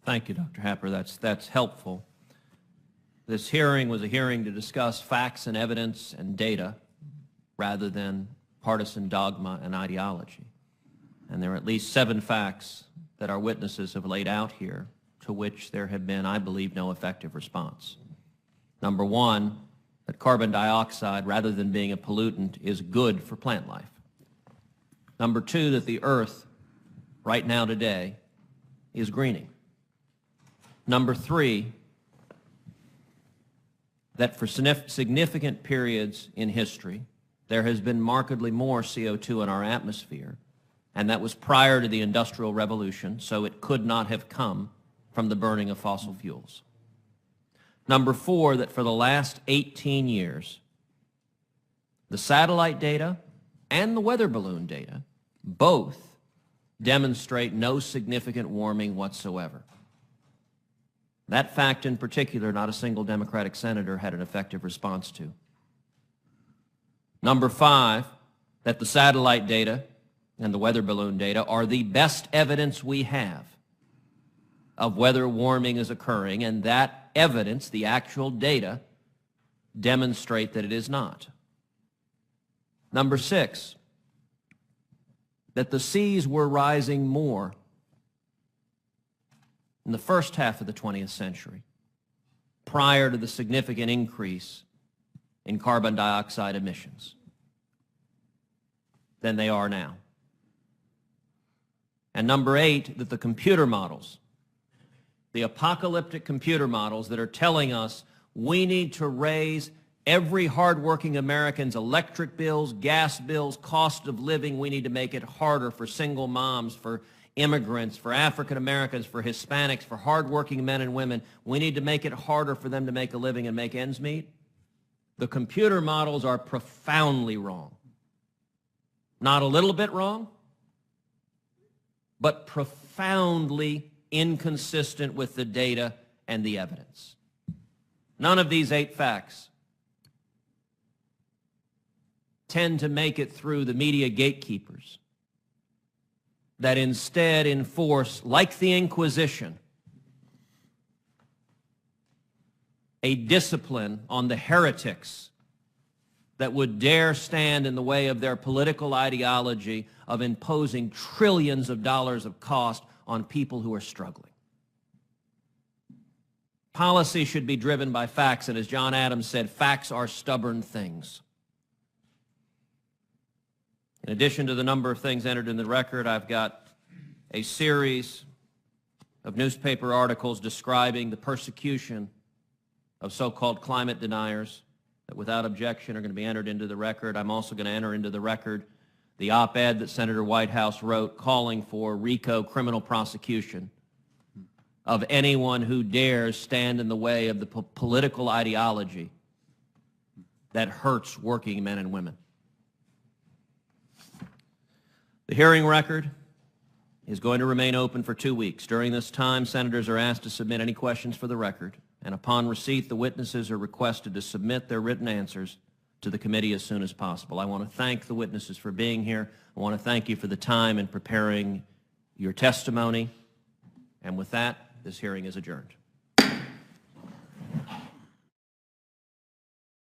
Thank you, Dr. Happer. That's helpful. This hearing was a hearing to discuss facts and evidence and data rather than partisan dogma and ideology. And there are at least 7 facts that our witnesses have laid out here to which there have been, I believe, no effective response. Number 1, that carbon dioxide, rather than being a pollutant, is good for plant life. Number 2, that the earth, right now today, is greening. Number 3, that for significant periods in history, there has been markedly more CO2 in our atmosphere, and that was prior to the Industrial Revolution, so it could not have come from the burning of fossil fuels. Number 4, that for the last 18 years, the satellite data and the weather balloon data both demonstrate no significant warming whatsoever. That fact in particular, not a single Democratic senator had an effective response to. Number 5, that the satellite data and the weather balloon data are the best evidence we have of whether warming is occurring, and that evidence, the actual data, demonstrate that it is not. Number 6, that the seas were rising more in the first half of the 20th century, prior to the significant increase in carbon dioxide emissions, than they are now. And number 8, that the computer models, the apocalyptic computer models that are telling us we need to raise every hardworking American's electric bills, gas bills, cost of living. We need to make it harder for single moms, for immigrants, for African Americans, for Hispanics, for hardworking men and women. We need to make it harder for them to make a living and make ends meet. The computer models are profoundly wrong. Not a little bit wrong, but profoundly inconsistent with the data and the evidence. None of these 8 facts tend to make it through the media gatekeepers that instead enforce, like the Inquisition, a discipline on the heretics that would dare stand in the way of their political ideology of imposing trillions of dollars of cost on people who are struggling. Policy should be driven by facts, and as John Adams said, facts are stubborn things. In addition to the number of things entered in the record, I've got a series of newspaper articles describing the persecution of so-called climate deniers that without objection are going to be entered into the record. I'm also going to enter into the record the op-ed that Senator Whitehouse wrote calling for RICO criminal prosecution of anyone who dares stand in the way of the political ideology that hurts working men and women. The hearing record is going to remain open for 2 weeks. During this time, senators are asked to submit any questions for the record, and upon receipt, the witnesses are requested to submit their written answers to the committee as soon as possible. I want to thank the witnesses for being here. I want to thank you for the time in preparing your testimony. And with that, this hearing is adjourned.